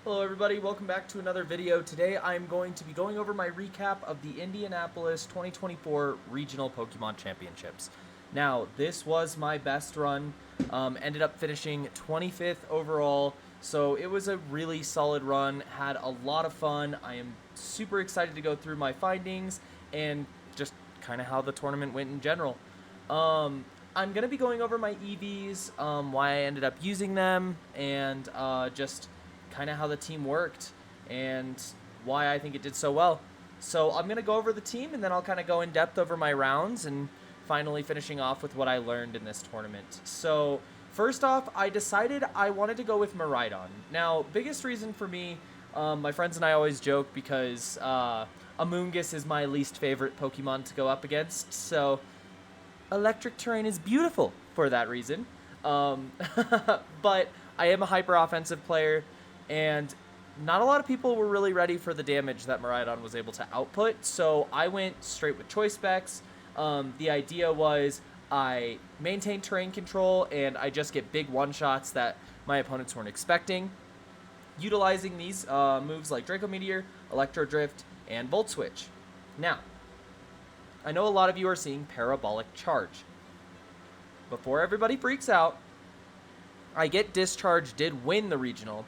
Hello everybody, welcome back to another video. Today I'm going to be going over my recap of the Indianapolis 2024 Regional Pokemon Championships. Now, this was my best run, ended up finishing 25th overall, so it was a really solid run, had a lot of fun. I am super excited to go through my findings and just kind of how the tournament went in general. I'm going to be going over my EVs, why I ended up using them, and just kind of how the team worked and why I think it did so well. So I'm going to go over the team and then I'll kind of go in depth over my rounds and finally finishing off with what I learned in this tournament. So first off, I decided I wanted to go with Miraidon. Now, biggest reason for me, my friends and I always joke because Amoonguss is my least favorite Pokemon to go up against. So electric terrain is beautiful for that reason. But I am a hyper offensive player, and not a lot of people were really ready for the damage that Miraidon was able to output, so I went straight with choice specs. The idea was I maintain terrain control, and I just get big one-shots that my opponents weren't expecting, utilizing these moves like Draco Meteor, Electro Drift, and Volt Switch. Now, I know a lot of you are seeing Parabolic Charge. Before everybody freaks out, I Get Discharge did win the regional,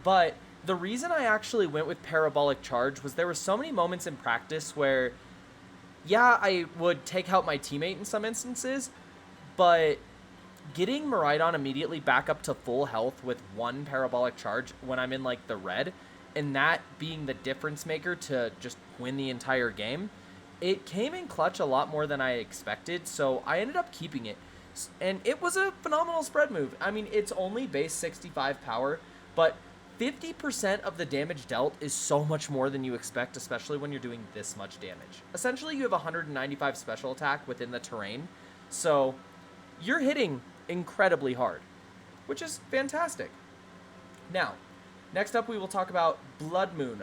but the reason I actually went with Parabolic Charge was there were so many moments in practice where, yeah, I would take out my teammate in some instances, but getting Miraidon immediately back up to full health with one Parabolic Charge when I'm in, like, the red, and that being the difference maker to just win the entire game, it came in clutch a lot more than I expected, so I ended up keeping it. And it was a phenomenal spread move. I mean, it's only base 65 power, but 50% of the damage dealt is so much more than you expect, especially when you're doing this much damage. Essentially, you have 195 special attack within the terrain, so you're hitting incredibly hard, which is fantastic. Now, next up we will talk about Blood Moon.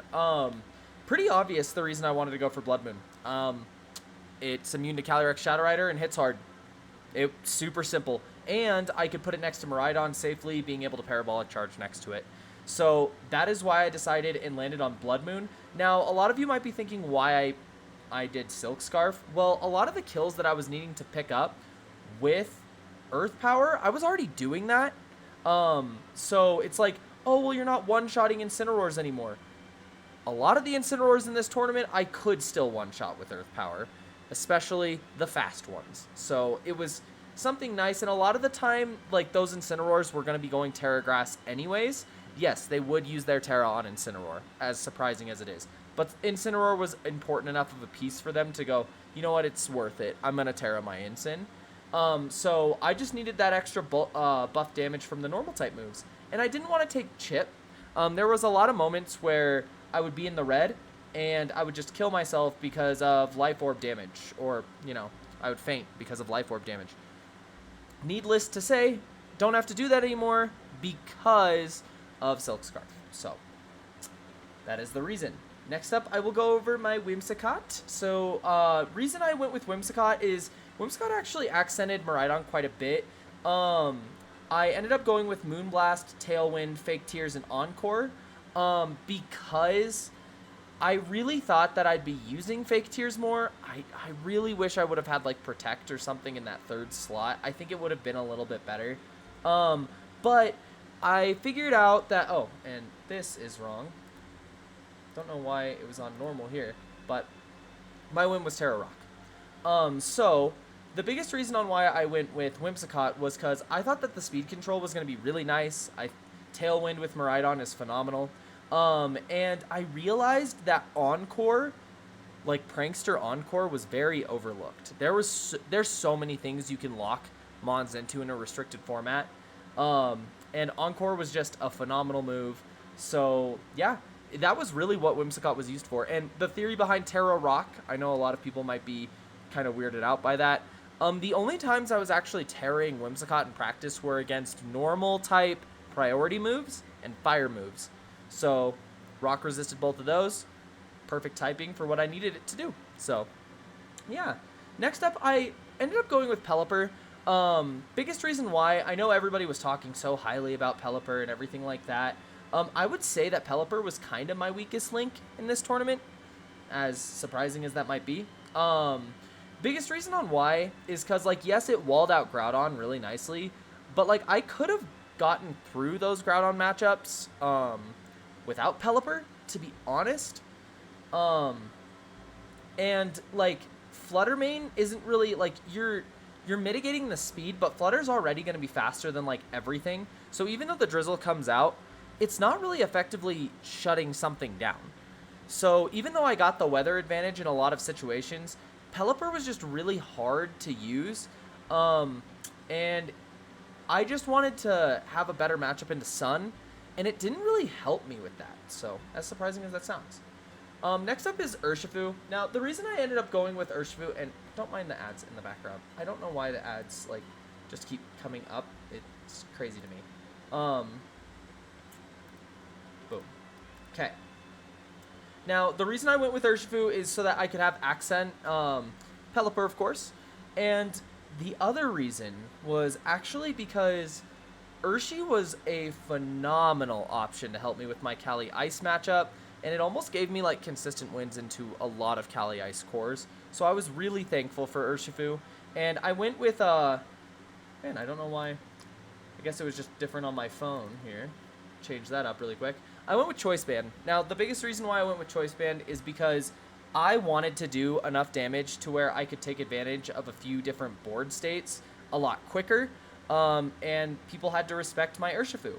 Pretty obvious the reason I wanted to go for Blood Moon. It's immune to Calyrex Shadow Rider and hits hard. It's super simple. And I could put it next to Miraidon safely, being able to Parabolic Charge next to it. So that is why I decided and landed on Blood Moon. Now, a lot of you might be thinking why I did Silk Scarf. Well, a lot of the kills that I was needing to pick up with Earth Power, I was already doing that. So it's like, oh, well, you're not one-shotting Incineroars anymore. A lot of the Incineroars in this tournament, I could still one-shot with Earth Power, especially the fast ones. So it was something nice, and a lot of the time, like, those Incineroars were going to be going Terra Grass anyways. Yes, they would use their Terra on Incineroar, as surprising as it is. But Incineroar was important enough of a piece for them to go, you know what, it's worth it. I'm going to Terra my Incin. So I just needed that extra buff damage from the normal type moves. And I didn't want to take Chip. There was a lot of moments where I would be in the red, and I would just kill myself because of Life Orb damage. Or, you know, I would faint because of Life Orb damage. Needless to say, don't have to do that anymore because of Silk Scarf. So, that is the reason. Next up, I will go over my Whimsicott. So, reason I went with Whimsicott is Whimsicott actually accented Miraidon quite a bit. I ended up going with Moonblast, Tailwind, Fake Tears, and Encore, because I really thought that I'd be using Fake Tears more. I really wish I would have had, like, Protect or something in that third slot. I think it would have been a little bit better. But I figured out that, oh, and this is wrong. Don't know why it was on normal here, but my win was Terra Rock. So the biggest reason on why I went with Whimsicott was because I thought that the speed control was going to be really nice. Tailwind with Miraidon is phenomenal. And I realized that Encore, like Prankster Encore, was very overlooked. There's so many things you can lock Mons into in a restricted format. And Encore was just a phenomenal move. So, yeah, that was really what Whimsicott was used for. And the theory behind Terra Rock, I know a lot of people might be kind of weirded out by that. The only times I was actually terroring Whimsicott in practice were against normal type priority moves and fire moves. So, Rock resisted both of those. Perfect typing for what I needed it to do. So, yeah. Next up, I ended up going with Pelipper. Biggest reason why, I know everybody was talking so highly about Pelipper and everything like that. I would say that Pelipper was kind of my weakest link in this tournament, as surprising as that might be. Biggest reason on why is because, like, yes, it walled out Groudon really nicely, but, like, I could have gotten through those Groudon matchups without Pelipper, to be honest. And, like, Flutter Mane isn't really, like, you're mitigating the speed, but Flutter's already going to be faster than, like, everything. So even though the Drizzle comes out, it's not really effectively shutting something down. So even though I got the weather advantage in a lot of situations, Pelipper was just really hard to use. And I just wanted to have a better matchup into Sun, and it didn't really help me with that. So as surprising as that sounds. Next up is Urshifu. Now, the reason I ended up going with Urshifu, and don't mind the ads in the background. I don't know why the ads, like, just keep coming up. It's crazy to me. Boom. Okay. Now, the reason I went with Urshifu is so that I could have Accent, Pelipper, of course. And the other reason was actually because Urshi was a phenomenal option to help me with my Cali Ice matchup. And it almost gave me, like, consistent wins into a lot of Cali Ice cores. So I was really thankful for Urshifu. And I went with, man, I don't know why. I guess it was just different on my phone here. Change that up really quick. I went with Choice Band. Now, the biggest reason why I went with Choice Band is because I wanted to do enough damage to where I could take advantage of a few different board states a lot quicker. And people had to respect my Urshifu.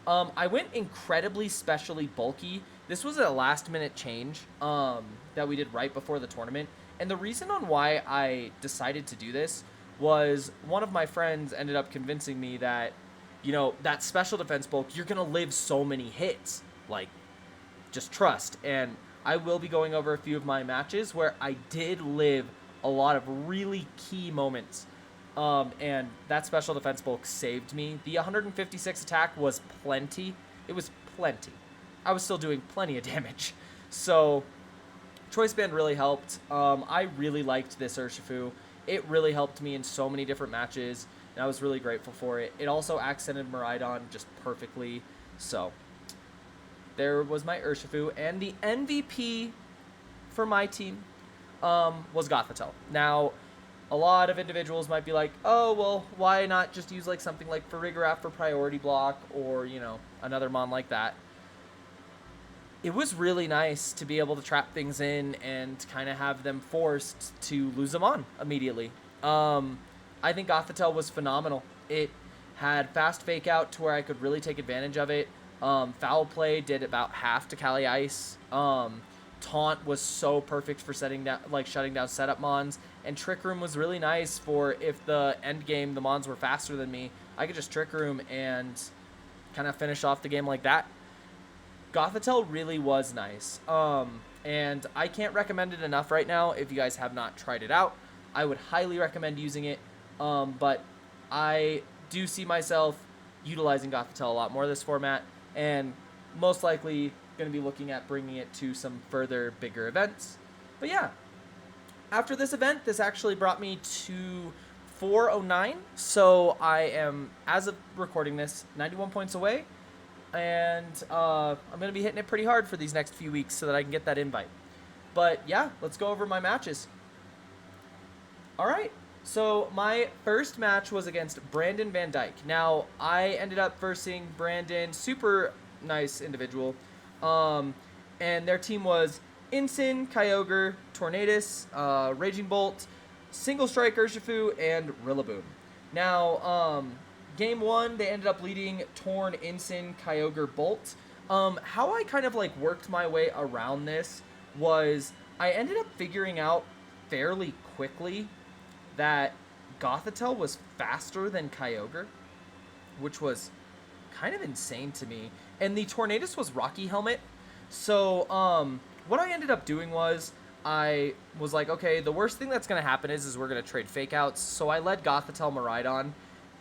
I went incredibly specially bulky. This was a last-minute change that we did right before the tournament. And the reason on why I decided to do this was one of my friends ended up convincing me that, you know, that special defense bulk, you're going to live so many hits. Like, just trust. And I will be going over a few of my matches where I did live a lot of really key moments. And that special defense bulk saved me. The 156 attack was plenty. It was plenty. I was still doing plenty of damage. So, Choice Band really helped. I really liked this Urshifu. It really helped me in so many different matches, and I was really grateful for it. It also accented Miraidon just perfectly. So, there was my Urshifu. And the MVP for my team was Gothitelle. Now, a lot of individuals might be like, oh, well, why not just use like something like Farigiraf for priority block or, you know, another mon like that. It was really nice to be able to trap things in and kind of have them forced to lose them on immediately. I think Gothitelle was phenomenal. It had fast fake out to where I could really take advantage of it. Foul play did about half to Cali Ice. Taunt was so perfect for shutting down setup mons, and Trick Room was really nice for if the end game the mons were faster than me, I could just Trick Room and kind of finish off the game like that. Gothitelle really was nice, and I can't recommend it enough right now. If you guys have not tried it out, I would highly recommend using it, but I do see myself utilizing Gothitelle a lot more this format, and most likely going to be looking at bringing it to some further bigger events. But yeah, after this event, this actually brought me to 409, so I am, as of recording this, 91 points away, and I'm going to be hitting it pretty hard for these next few weeks so that I can get that invite. But yeah, let's go over my matches. Alright, so my first match was against Brandon Van Dyke. Now, I ended up versing Brandon, super nice individual, and their team was Incin, Kyogre, Tornadus, Raging Bolt, Single Strike Urshifu, and Rillaboom. Now, game one, they ended up leading Torn, Incin, Kyogre, Bolt. How I kind of like worked my way around this was I ended up figuring out fairly quickly that Gothitelle was faster than Kyogre, which was kind of insane to me. And the Tornadus was Rocky Helmet. So, what I ended up doing was I was like, okay, the worst thing that's going to happen is we're going to trade fake outs. So I led Gothitelle Miraidon,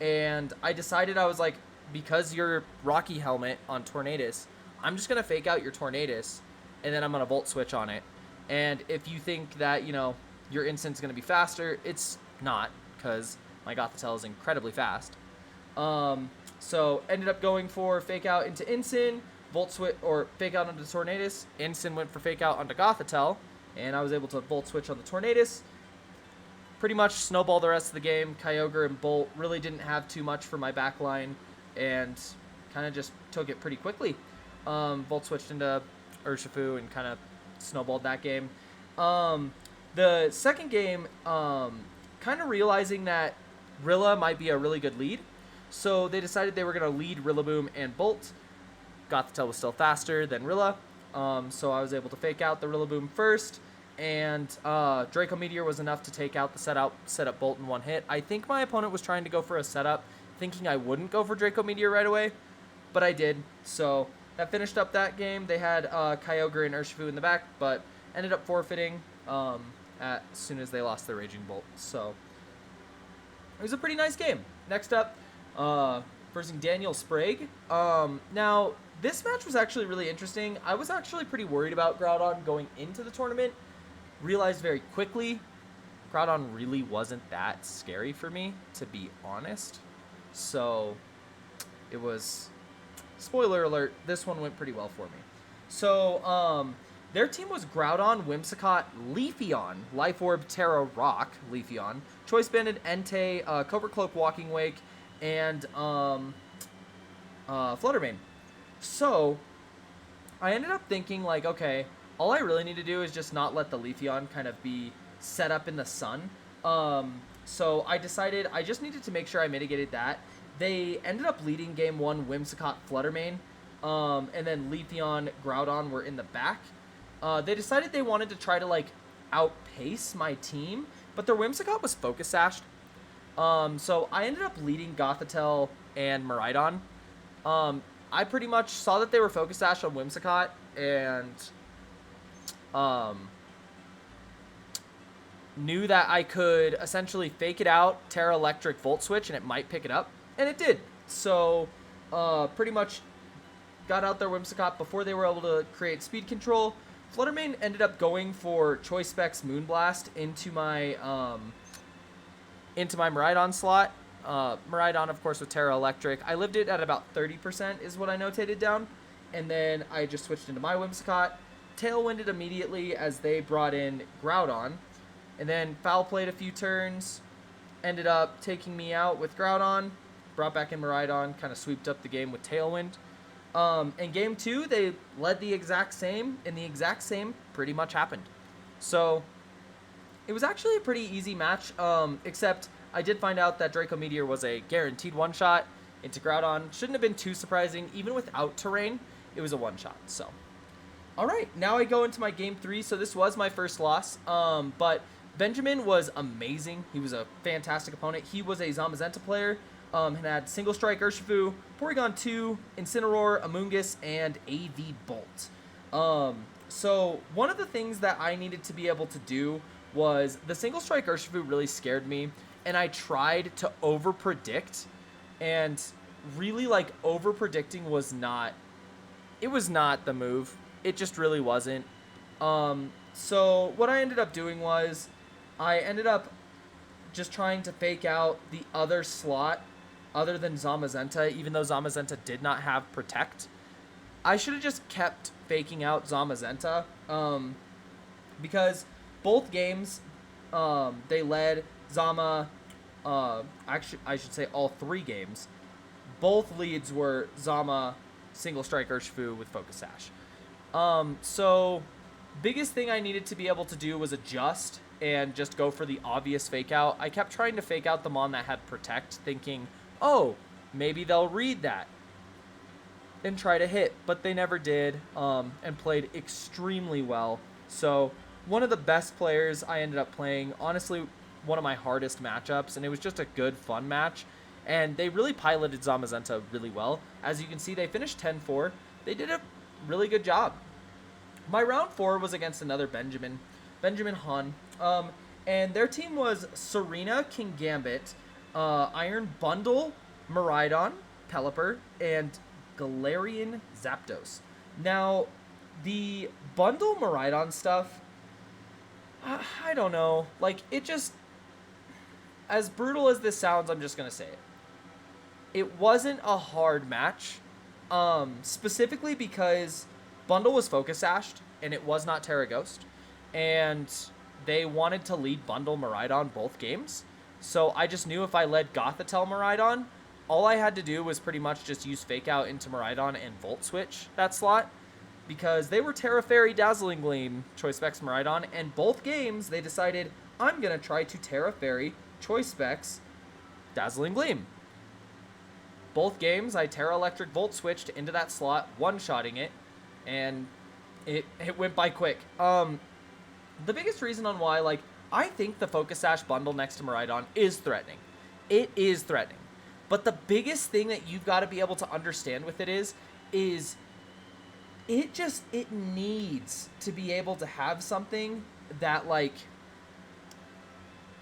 and I decided, I was like, because you're Rocky Helmet on Tornadus, I'm just going to fake out your Tornadus, and then I'm going to Volt Switch on it. And if you think that, you know, your Incin's going to be faster, it's not, because my Gothitelle is incredibly fast. So ended up going for fake out into Incin. Volt switch or fake out onto the Tornadus. Instant went for fake out onto Gothitelle, and I was able to Volt switch on the Tornadus. Pretty much snowball the rest of the game. Kyogre and Bolt really didn't have too much for my back line, and kind of just took it pretty quickly. Volt switched into Urshifu and kind of snowballed that game. The second game, kind of realizing that Rilla might be a really good lead, so they decided they were going to lead Rillaboom and Bolt. Gothitelle was still faster than Rilla, so I was able to fake out the Rillaboom first, and Draco Meteor was enough to take out the setup Bolt in one hit. I think my opponent was trying to go for a setup, thinking I wouldn't go for Draco Meteor right away, but I did, so that finished up that game. They had Kyogre and Urshifu in the back, but ended up forfeiting as soon as they lost their Raging Bolt. So it was a pretty nice game. Next up, versus Daniel Sprague. Now, this match was actually really interesting. I was actually pretty worried about Groudon going into the tournament. Realized very quickly, Groudon really wasn't that scary for me, to be honest. So it was, spoiler alert, this one went pretty well for me. So their team was Groudon, Whimsicott, Leafeon, Life Orb, Terra, Rock, Leafeon, Choice Banded, Entei, Covert Cloak, Walking Wake, and Fluttermane. So I ended up thinking, like, okay, all I really need to do is just not let the Leafeon kind of be set up in the sun. So I decided I just needed to make sure I mitigated that. They ended up leading game one, Whimsicott, Fluttermane, and then Leafeon, Groudon were in the back. They decided they wanted to try to, like, outpace my team, but their Whimsicott was Focus Sashed. So I ended up leading Gothitelle and Miraidon. I pretty much saw that they were Focus Sashed on Whimsicott, and knew that I could essentially fake it out, Terra Electric Volt Switch, and it might pick it up, and it did. So pretty much got out their Whimsicott before they were able to create speed control. Fluttermane ended up going for Choice Specs Moonblast into my Miraidon slot. Miraidon, of course, with Terra Electric. I lived it at about 30% is what I notated down. And then I just switched into my Whimsicott. Tailwinded immediately as they brought in Groudon. And then foul played a few turns. Ended up taking me out with Groudon. Brought back in Miraidon. Kind of sweeped up the game with Tailwind. In game two, they led the exact same. And the exact same pretty much happened. So it was actually a pretty easy match. Except I did find out that Draco Meteor was a guaranteed one-shot into Groudon. Shouldn't have been too surprising. Even without terrain, it was a one-shot. So, all right, now I go into my game three. So this was my first loss. But Benjamin was amazing. He was a fantastic opponent. He was a Zamazenta player. And had Single Strike Urshifu, Porygon 2, Incineroar, Amoonguss, and AV Bolt. So one of the things that I needed to be able to do was the Single Strike Urshifu really scared me. And I tried to over-predict, and really, like, over-predicting was not, it was not the move. It just really wasn't. So what I ended up doing was, I ended up just trying to fake out the other slot, other than Zamazenta, even though Zamazenta did not have Protect. I should have just kept faking out Zamazenta, because both games, they led Zama, actually, I should say all three games. Both leads were Zama, Single Strike Urshifu with Focus Sash. So, biggest thing I needed to be able to do was adjust and just go for the obvious fake out. I kept trying to fake out the Mon that had Protect, thinking, oh, maybe they'll read that and try to hit, but they never did, and played extremely well. So, one of the best players I ended up playing, honestly, one of my hardest matchups, and it was just a good, fun match. And they really piloted Zamazenta really well. As you can see, they finished 10-4. They did a really good job. My round 4 was against another Benjamin Han. And their team was Serena, King Gambit, Iron Bundle, Miraidon, Pelipper, and Galarian Zapdos. Now, the Bundle Miraidon stuff, I don't know. Like, it just, as brutal as this sounds, I'm just going to say it. It wasn't a hard match. Specifically because Bundle was Focus Sashed, and it was not Terra Ghost. And they wanted to lead Bundle Miraidon both games. So I just knew if I led Gothitelle Miraidon, all I had to do was pretty much just use Fake Out into Miraidon and Volt Switch that slot. Because they were Terra Fairy Dazzling Gleam Choice Specs Miraidon, and both games they decided, I'm going to try to Terra Fairy Choice Specs Dazzling Gleam. Both games, I Terra Electric Volt Switched into that slot, one-shotting it, and it went by quick. The biggest reason on why, like, I think the Focus Sash bundle next to Miraidon is threatening. It is threatening. But the biggest thing that you've got to be able to understand with it is it needs to be able to have something that, like,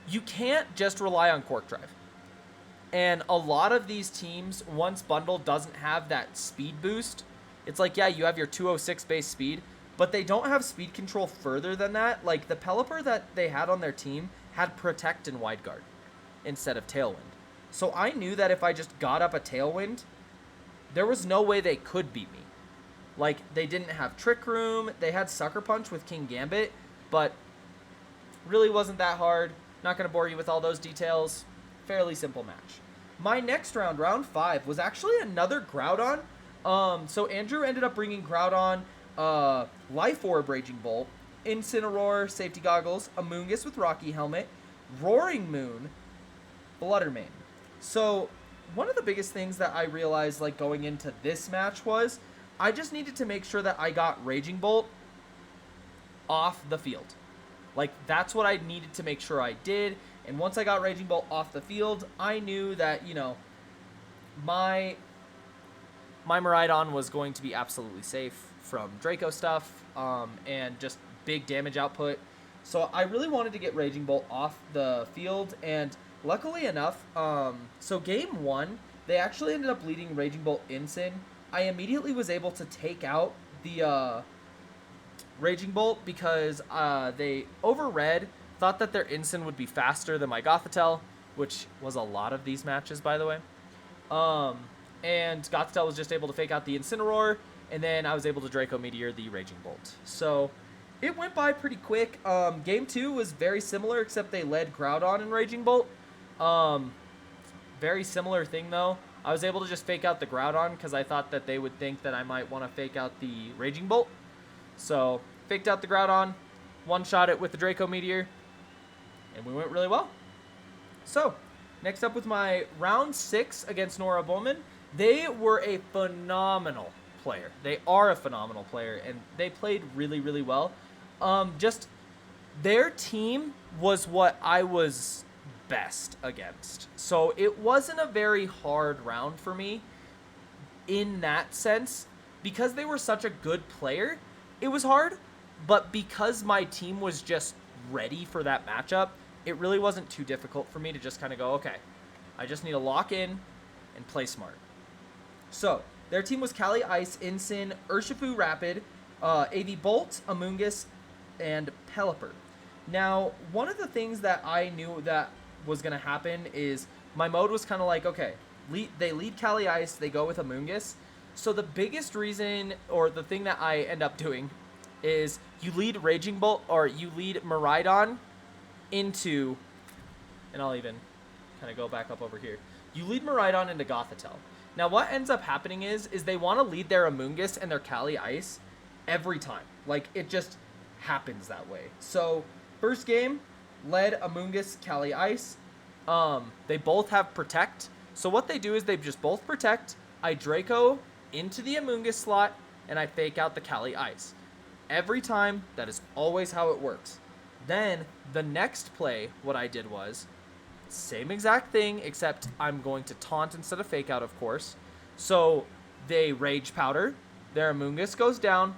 you can't just rely on Quark Drive. And a lot of these teams, once Bundle doesn't have that speed boost, it's like, yeah, you have your 206 base speed, but they don't have speed control further than that. Like, the Pelipper that they had on their team had Protect and Wide Guard instead of Tailwind. So I knew that if I just got up a Tailwind, there was no way they could beat me. Like, they didn't have Trick Room, they had Sucker Punch with King Gambit, but really wasn't that hard. Not going to bore you with all those details. Fairly simple match. My next round, round 5, was actually another Groudon. So Andrew ended up bringing Groudon, Life Orb Raging Bolt, Incineroar Safety Goggles, Amoonguss with Rocky Helmet, Roaring Moon, Bluddermane. So one of the biggest things that I realized, like, going into this match was I just needed to make sure that I got Raging Bolt off the field. Like, that's what I needed to make sure I did. And once I got Raging Bolt off the field, I knew that, you know, my Miraidon was going to be absolutely safe from Draco stuff and just big damage output. So I really wanted to get Raging Bolt off the field, and luckily enough, so game 1, they actually ended up leading Raging Bolt Incin. I immediately was able to take out the Raging Bolt because they overread, thought that their Incin would be faster than my Gothitelle, which was a lot of these matches, by the way. And Gothitelle was just able to fake out the Incineroar, and then I was able to Draco Meteor the Raging Bolt. So it went by pretty quick. Game 2 was very similar, except they led Groudon and Raging Bolt. Very similar thing, though. I was able to just fake out the Groudon because I thought that they would think that I might want to fake out the Raging Bolt. So faked out the Groudon, one-shot it with the Draco Meteor, and we went really well. So next up with my round 6 against Nora Bowman. They were a phenomenal player. They are a phenomenal player, and they played really, really well. Just their team was what I was best against. So it wasn't a very hard round for me in that sense. Because they were such a good player, it was hard. But because my team was just ready for that matchup, it really wasn't too difficult for me to just kind of go, okay, I just need to lock in and play smart. So their team was Kali Ice, Incin, Urshifu Rapid, AV Bolt, Amoonguss, and Pelipper. Now, one of the things that I knew that was going to happen is my mode was kind of like, okay, they lead Kali Ice, they go with Amoonguss. So the biggest reason, or the thing that I end up doing, is you lead Raging Bolt, or you lead Miraidon into, and I'll even kind of go back up over here. You lead Miraidon into Gothitelle. Now, what ends up happening is they want to lead their Amoonguss and their Kali Ice every time. Like, it just happens that way. So, first game, led Amoonguss, Kali Ice. They both have Protect. So what they do is they just both Protect. I Draco into the Amoonguss slot, and I fake out the Kali Ice. Every time, that is always how it works. Then, the next play, what I did was, same exact thing, except I'm going to taunt instead of fake out, of course. So they Rage Powder, their Amoonguss goes down,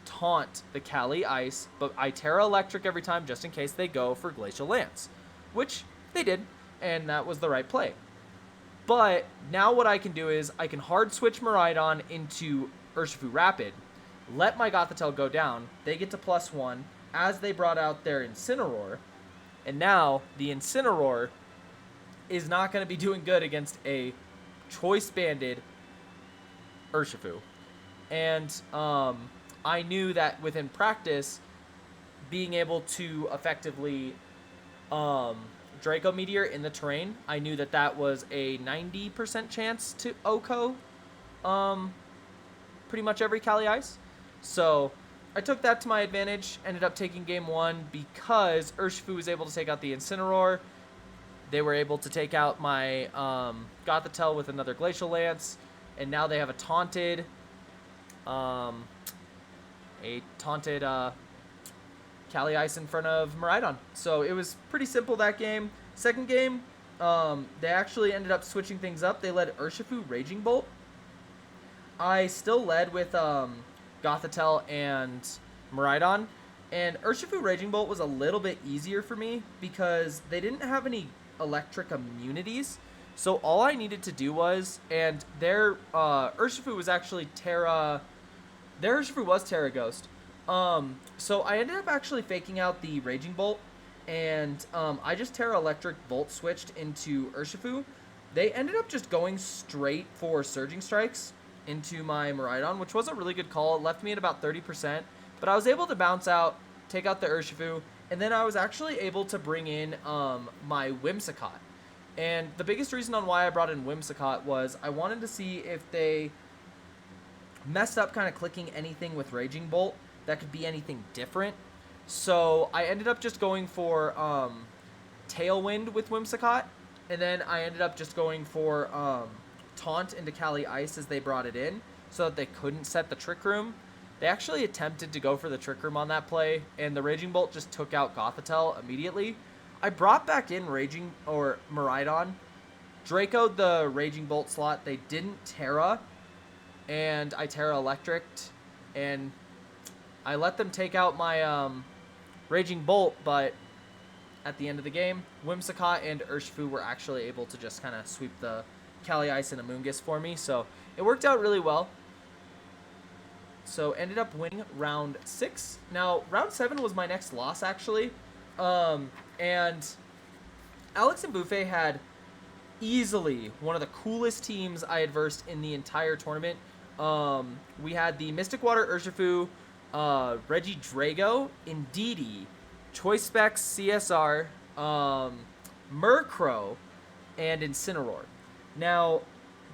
taunt the Kali Ice, but I Terra Electric every time just in case they go for Glacial Lance, which they did, and that was the right play. But now what I can do is I can hard switch Miraidon into Urshifu Rapid, let my Gothitelle go down, they get to +1 as they brought out their Incineroar, and now the Incineroar is not going to be doing good against a choice banded Urshifu. And I knew that within practice, being able to effectively Draco Meteor in the terrain, I knew that that was a 90% chance to OHKO pretty much every Cali Ice. So I took that to my advantage, ended up taking game one because Urshifu was able to take out the Incineroar. They were able to take out my Gothitelle with another Glacial Lance, and now they have a taunted Cali Ice in front of Miraidon. So it was pretty simple that game. Second game, they actually ended up switching things up. They led Urshifu Raging Bolt. I still led with Gothitelle and Miraidon, and Urshifu Raging Bolt was a little bit easier for me because they didn't have any electric immunities. So all I needed to do was, and their Urshifu was actually Terra. Their Urshifu was Terra Ghost. So I ended up actually faking out the Raging Bolt, and I just Terra Electric Volt switched into Urshifu. They ended up just going straight for Surging Strikes into my Miraidon, which was a really good call. It left me at about 30%, but I was able to bounce out, take out the Urshifu, and then I was actually able to bring in my Whimsicott. And the biggest reason on why I brought in Whimsicott was I wanted to see if they messed up kind of clicking anything with Raging Bolt that could be anything different. So I ended up just going for Tailwind with Whimsicott, and then I ended up just going for Taunt into Cali Ice as they brought it in so that they couldn't set the Trick Room. They actually attempted to go for the Trick Room on that play, and the Raging Bolt just took out Gothitelle immediately. I brought back in Miraidon, Draco'd the Raging Bolt slot. They didn't Terra, and I Terra Electric'd, and I let them take out my Raging Bolt, but at the end of the game, Whimsicott and Urshifu were actually able to just kind of sweep the Cali Ice and Amoonguss for me, so it worked out really well. So ended up winning round 6. Now, round 7 was my next loss, actually. And Alex and Buffet had easily one of the coolest teams I had versed in the entire tournament. We had the Mystic Water Urshifu, Regidrago, Indeedee, Choice Specs CSR, Murkrow, and Incineroar. Now,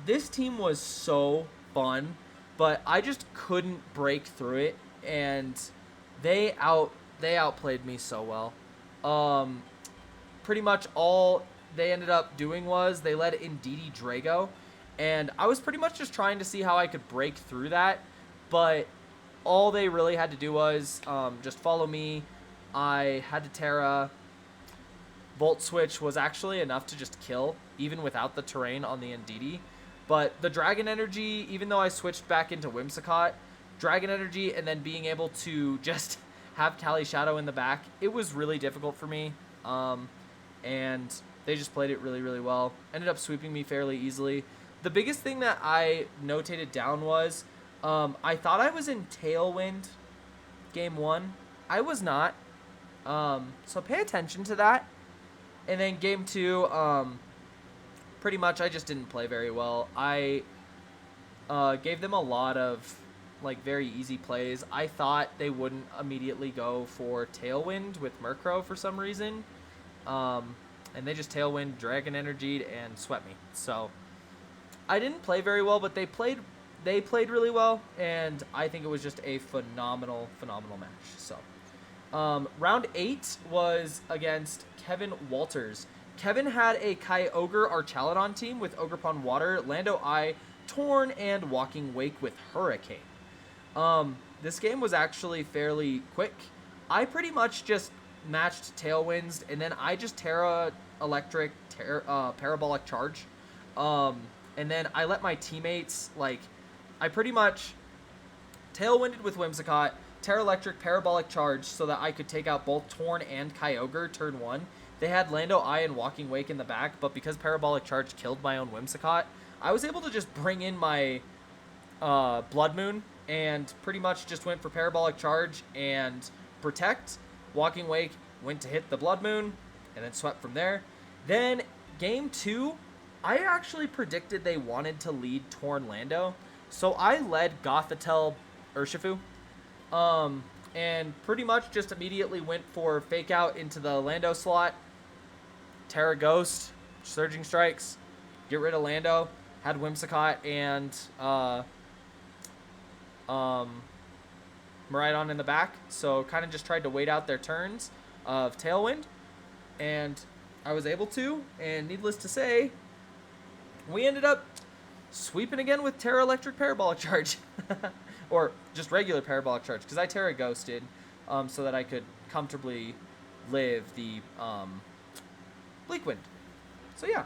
this team was so fun, but I just couldn't break through it, and they outplayed me so well. Pretty much all they ended up doing was they led Indeedee Drago, and I was pretty much just trying to see how I could break through that, but all they really had to do was just follow me. I had to Terra. Volt Switch was actually enough to just kill, even without the terrain on the Indeedee. But the Dragon Energy, even though I switched back into Whimsicott, Dragon Energy and then being able to just have Cali Shadow in the back, it was really difficult for me. And they just played it really, really well. Ended up sweeping me fairly easily. The biggest thing that I notated down was I thought I was in Tailwind game 1. I was not. So pay attention to that. And then game 2, pretty much I just didn't play very well. I gave them a lot of like very easy plays. I thought they wouldn't immediately go for Tailwind with Murkrow for some reason. And they just Tailwind, Dragon Energied, and swept me. So I didn't play very well, but they played really well, and I think it was just a phenomenal match. So round 8 was against Kevin Walters. Kevin had a Kyogre Archaludon team with Ogerpon Water, Lando Eye, Torn, and Walking Wake with Hurricane. This game was actually fairly quick. I pretty much just matched Tailwinds, and then I just Terra Electric, Parabolic Charge. And then I let my teammates, I pretty much Tailwinded with Whimsicott, Terra Electric, Parabolic Charge, so that I could take out both Torn and Kyogre turn 1. They had Lando Eye and Walking Wake in the back, but because Parabolic Charge killed my own Whimsicott, I was able to just bring in my Blood Moon and pretty much just went for Parabolic Charge and Protect. Walking Wake went to hit the Blood Moon and then swept from there. Then game 2, I actually predicted they wanted to lead Torn Lando, So I led Gothitelle Urshifu, and pretty much just immediately went for Fake Out into the Lando slot, Terra Ghost, Surging Strikes, get rid of Lando, had Whimsicott and Miraidon in the back, so kind of just tried to wait out their turns of Tailwind, and I was able to, and needless to say, we ended up sweeping again with Terra Electric Parabolic Charge. Or just regular Parabolic Charge, because I Terra Ghosted so that I could comfortably live the Bleak Wind. So yeah.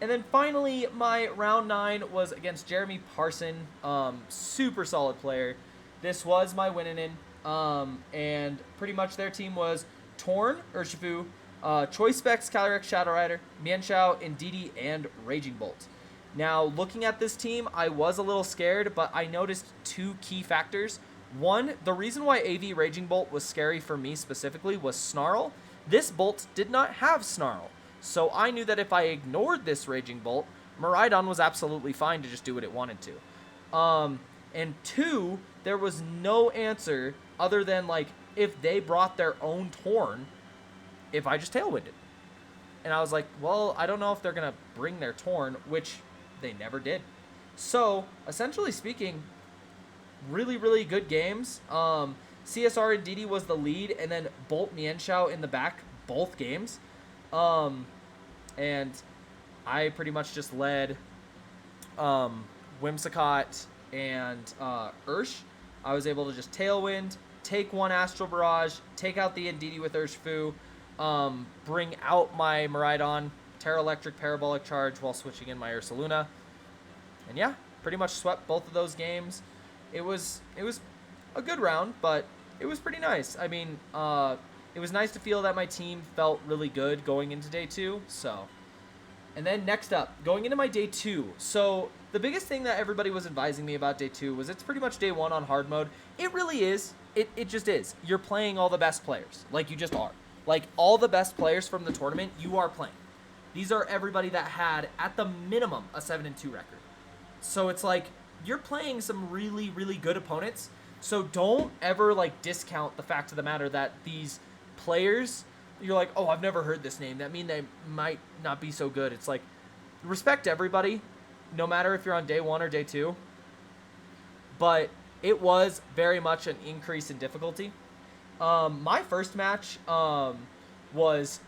And then finally, my round 9 was against Jeremy Parson. Super solid player. This was my Winnanen. And pretty much their team was Torn, Urshifu, Choice Specs, Calyrex, Shadow Rider, Mienshao, Indeedee, and Raging Bolt. Now, looking at this team, I was a little scared, but I noticed 2 key factors. One, the reason why AV Raging Bolt was scary for me specifically was Snarl. This Bolt did not have Snarl. So I knew that if I ignored this Raging Bolt, Miraidon was absolutely fine to just do what it wanted to. And 2, there was no answer other than, like, if they brought their own Torn, if I just Tailwinded. And I was like, well, I don't know if they're going to bring their Torn, which they never did. So, essentially speaking, really, really good games. CSR and Indeedee was the lead, and then Bolt Mienshao in the back both games. And I pretty much just led Whimsicott and Ursh. I was able to just Tailwind, take one Astral Barrage, take out the Indeedee with Urshifu, bring out my Miraidon, Terra Electric Parabolic Charge while switching in my Ursaluna. And yeah, pretty much swept both of those games. It was a good round, but it was pretty nice. I mean, it was nice to feel that my team felt really good going into day 2. So, and then next up, going into my day 2. So the biggest thing that everybody was advising me about day 2 was it's pretty much day 1 on hard mode. It really is. It just is. You're playing all the best players, like you just are. Like all the best players from the tournament, you are playing. These are everybody that had, at the minimum, a 7-2 record. So it's like, you're playing some really, really good opponents. So don't ever, like, discount the fact of the matter that these players, you're like, oh, I've never heard this name. That means they might not be so good. It's like, respect everybody, no matter if you're on day 1 or day 2. But it was very much an increase in difficulty. My first match was,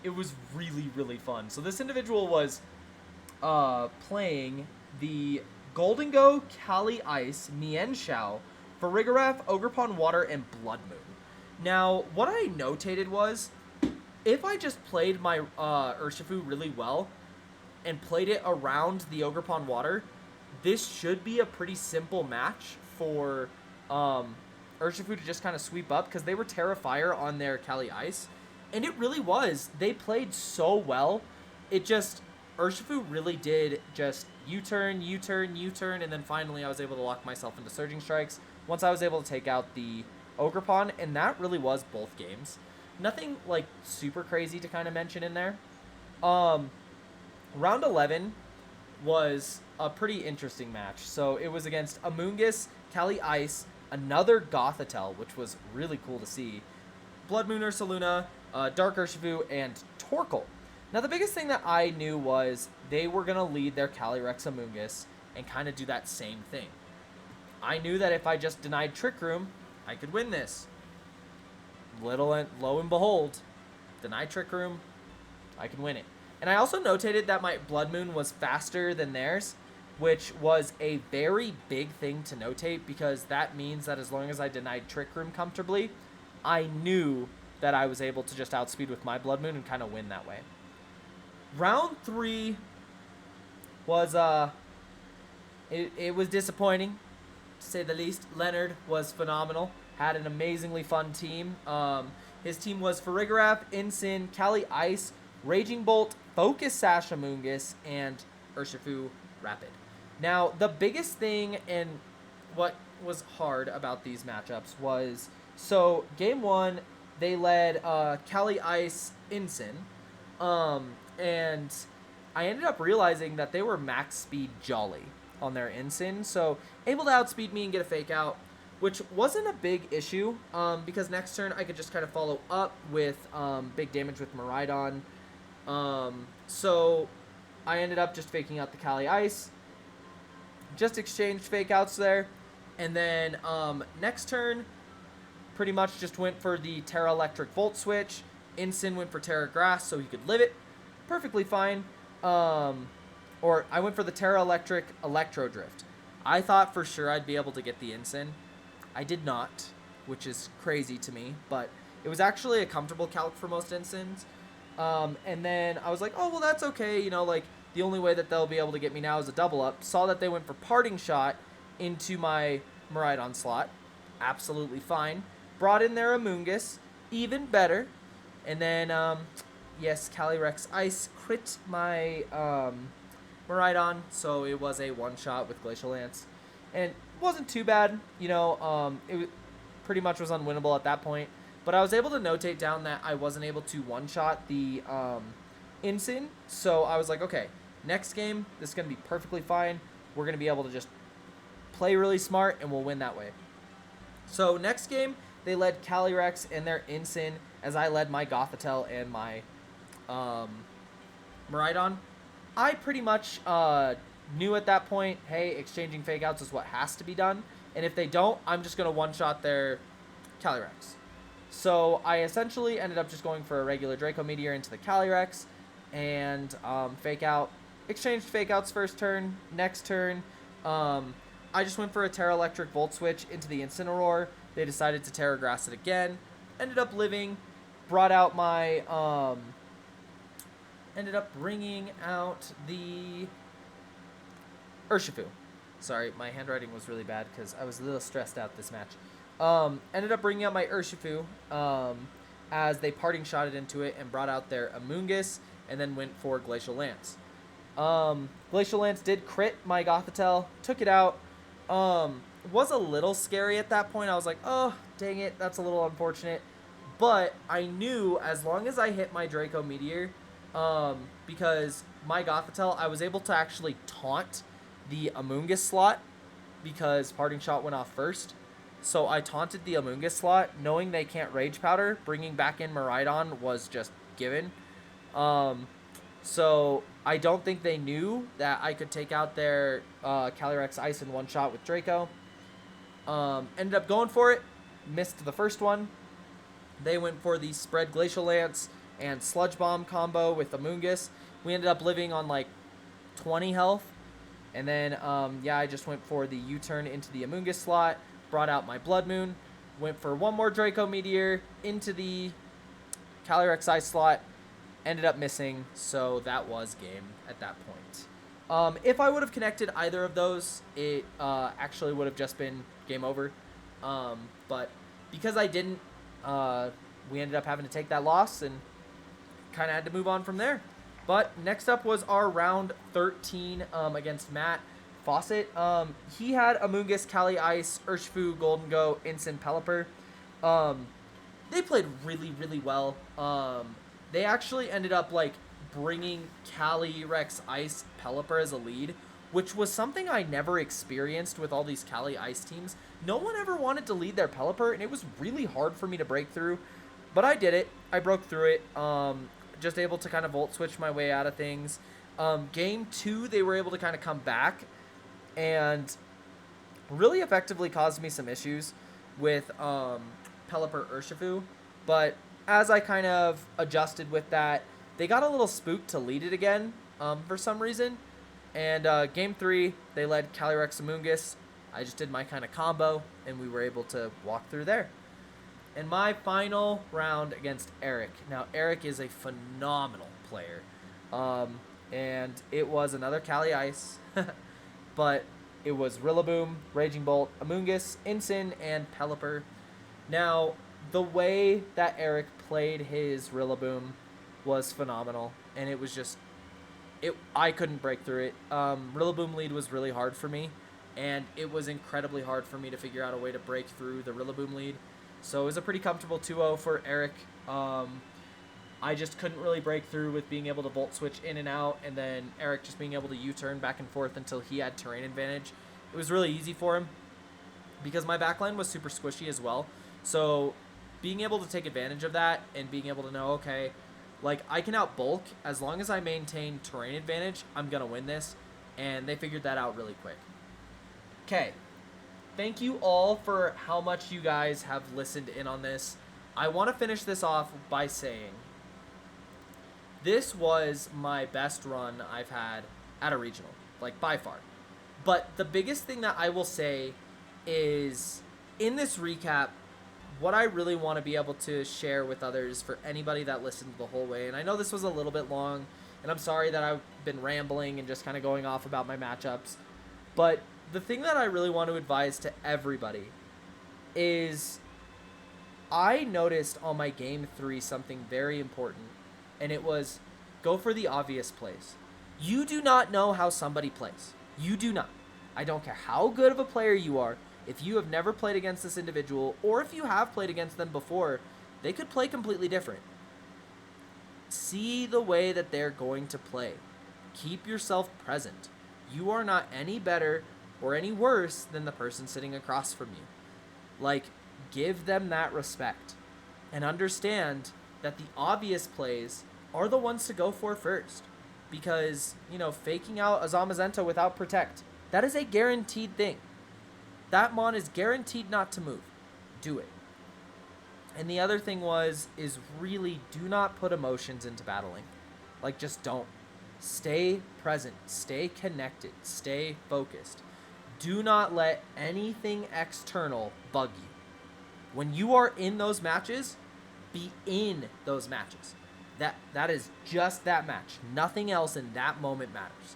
it was really, really fun. So this individual was playing the Golden Go, Cali Ice, Mienshao, Farigiraf, Ogerpon Water, and Blood Moon. Now, what I notated was, if I just played my Urshifu really well and played it around the Ogerpon Water, this should be a pretty simple match for Urshifu to just kind of sweep up, because they were Terra Fire on their Cali Ice, and it really was. They played so well. It just, Urshifu really did just U-turn, U-turn, U-turn, and then finally I was able to lock myself into Surging Strikes once I was able to take out the Ogerpon, and that really was both games. Nothing, like, super crazy to kind of mention in there. Round 11 was a pretty interesting match. So it was against Amoonguss, Cali Ice, another Gothitelle, which was really cool to see, Blood Moon Ursaluna, Dark Urshifu, and Torkoal. Now, the biggest thing that I knew was they were going to lead their Calyrex Amoonguss and kind of do that same thing. I knew that if I just denied Trick Room, I could win this. Lo and behold, deny Trick Room, I can win it. And I also notated that my Blood Moon was faster than theirs, which was a very big thing to notate, because that means that as long as I denied Trick Room comfortably, I knew that I was able to just outspeed with my Blood Moon and kind of win that way. Round 3 was, it was disappointing, to say the least. Leonard was phenomenal, had an amazingly fun team. His team was Farigiraf, Incin, Cali Ice, Raging Bolt, Focus Sash Amoonguss, and Urshifu Rapid. Now, the biggest thing and what was hard about these matchups was, so game 1, they led Cali Ice Incin, and I ended up realizing that they were max speed Jolly. on their ensign, so able to outspeed me and get a fake out, which wasn't a big issue, because next turn I could just kind of follow up with big damage with Miraidon. So I ended up just faking out the Kali Ice, just exchanged fake outs there, and then next turn pretty much just went for the Terra Electric Volt Switch. Ensign went for Terra Grass so he could live it perfectly fine. Or I went for the Terra Electric Electro Drift. I thought for sure I'd be able to get the Ensign. I did not, which is crazy to me, but it was actually a comfortable calc for most Ensigns. And then I was like, oh, well, that's okay. You know, like, the only way that they'll be able to get me now is a double up. Saw that they went for Parting Shot into my Miraidon slot. Absolutely fine. Brought in their Amoonguss. Even better. And then, yes, Calyrex Ice crit my Miraidon, so it was a one-shot with Glacial Lance. And it wasn't too bad. You know, it pretty much was unwinnable at that point. But I was able to notate down that I wasn't able to one-shot the Ensign. So I was like, okay, next game, this is going to be perfectly fine. We're going to be able to just play really smart, and we'll win that way. So next game, they led Calyrex and their Ensign, as I led my Gothitelle and my Miraidon. I pretty much knew at that point, hey, exchanging fake outs is what has to be done. And if they don't, I'm just going to one-shot their Calyrex. So I essentially ended up just going for a regular Draco Meteor into the Calyrex and fake out. Exchanged fake outs first turn. Next turn, I just went for a Terra Electric Volt Switch into the Incineroar. They decided to Terra Grass it again. Ended up living. Brought out my... ended up bringing out the Urshifu. Sorry, my handwriting was really bad because I was a little stressed out this match. Ended up bringing out my Urshifu as they Parting Shotted into it and brought out their Amoonguss and then went for Glacial Lance. Glacial Lance did crit my Gothitelle, took it out. Was a little scary at that point. I was like, oh, dang it, that's a little unfortunate. But I knew as long as I hit my Draco Meteor, because my Gothitelle, I was able to actually taunt the Amoonguss slot because Parting Shot went off first. So I taunted the Amoonguss slot, knowing they can't Rage Powder. Bringing back in Miraidon was just given. So I don't think they knew that I could take out their Calyrex Ice in one shot with Draco. Ended up going for it. Missed the first one. They went for the Spread Glacial Lance and Sludge Bomb combo with Amoonguss. We ended up living on like 20 health. And then, yeah, I just went for the U-turn into the Amoonguss slot. Brought out my Blood Moon. Went for one more Draco Meteor into the Calyrex Ice slot. Ended up missing, so that was game at that point. If I would have connected either of those, it actually would have just been game over. But because I didn't, we ended up having to take that loss and kind of had to move on from there. But next up was our round 13 against Matt Fawcett. He had Amoonguss, Cali Ice, Urshifu, Golden Go, Ensign, Pelipper. They played really, really well. They actually ended up like bringing Calyrex Ice Pelipper as a lead, which was something I never experienced with all these Cali Ice teams. No one ever wanted to lead their Pelipper, and it was really hard for me to break through. But I did it. I broke through it. Just able to kind of Volt Switch my way out of things. Game 2, they were able to kind of come back and really effectively caused me some issues with Pelipper Urshifu. But as I kind of adjusted with that, they got a little spooked to lead it again for some reason. And game 3, they led Calyrex Amoonguss. I just did my kind of combo, and we were able to walk through there. And my final round against Eric. Now, Eric is a phenomenal player. And it was another Cali Ice. But it was Rillaboom, Raging Bolt, Amoonguss, Ensign, and Pelipper. Now, the way that Eric played his Rillaboom was phenomenal. And it was just... I couldn't break through it. Rillaboom lead was really hard for me. And it was incredibly hard for me to figure out a way to break through the Rillaboom lead. So it was a pretty comfortable 2-0 for Eric. I just couldn't really break through with being able to volt switch in and out, and then Eric just being able to U-turn back and forth until he had terrain advantage. It was really easy for him because my backline was super squishy as well. So being able to take advantage of that and being able to know, okay, like I can out bulk as long as I maintain terrain advantage, I'm going to win this. And they figured that out really quick. Okay. Thank you all for how much you guys have listened in on this. I want to finish this off by saying this was my best run I've had at a regional, like by far. But the biggest thing that I will say is in this recap, what I really want to be able to share with others for anybody that listened the whole way, and I know this was a little bit long, and I'm sorry that I've been rambling and just kind of going off about my matchups, but the thing that I really want to advise to everybody is I noticed on my game 3 something very important, and it was go for the obvious plays. You do not know how somebody plays. You do not. I don't care how good of a player you are. If you have never played against this individual, or if you have played against them before, they could play completely different. See the way that they're going to play. Keep yourself present. You are not any better or any worse than the person sitting across from you. Like, give them that respect. And understand that the obvious plays are the ones to go for first. Because, faking out a Zamazenta without protect, that is a guaranteed thing. That Mon is guaranteed not to move. Do it. And the other thing is really do not put emotions into battling. Like, just don't. Stay present. Stay connected. Stay focused. Do not let anything external bug you. When you are in those matches, be in those matches. That is just that match. Nothing else in that moment matters.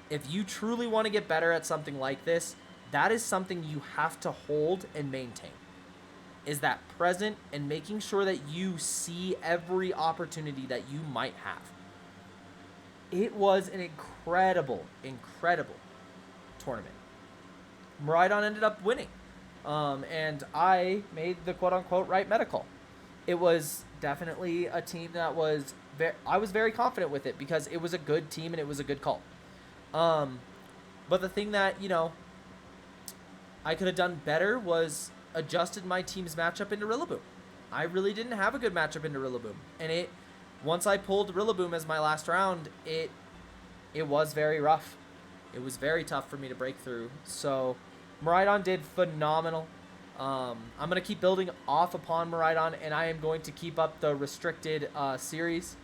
If you truly want to get better at something like this, that is something you have to hold and maintain. Is that present and making sure that you see every opportunity that you might have. It was an incredible tournament. Miraidon ended up winning. And I made the quote-unquote right medical. It was definitely a team that I was very confident with it because it was a good team and it was a good call. But the thing that, I could have done better was adjusted my team's matchup into Rillaboom. I really didn't have a good matchup into Rillaboom. And once I pulled Rillaboom as my last round, it was very rough. It was very tough for me to break through. So Miraidon did phenomenal. I'm going to keep building off upon Miraidon, and I am going to keep up the restricted series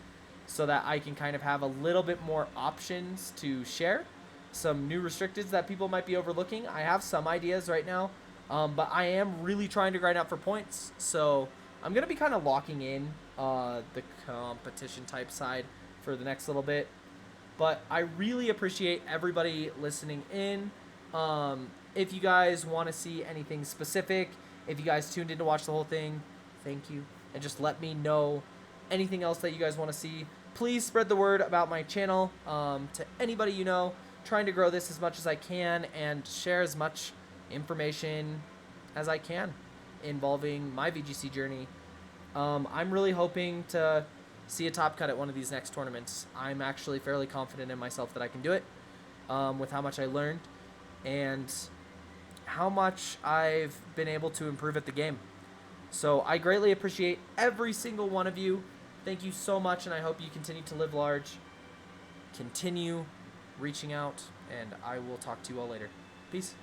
so that I can kind of have a little bit more options to share. Some new restricteds that people might be overlooking. I have some ideas right now, but I am really trying to grind out for points. So I'm going to be kind of locking in the competition type side for the next little bit. But I really appreciate everybody listening in. If you guys want to see anything specific, if you guys tuned in to watch the whole thing, thank you. And just let me know anything else that you guys want to see. Please spread the word about my channel to anybody you know. Trying to grow this as much as I can and share as much information as I can involving my VGC journey. I'm really hoping to see a top cut at one of these next tournaments. I'm actually fairly confident in myself that I can do it with how much I learned and how much I've been able to improve at the game. So I greatly appreciate every single one of you. Thank you so much, and I hope you continue to live large. Continue reaching out, and I will talk to you all later. Peace.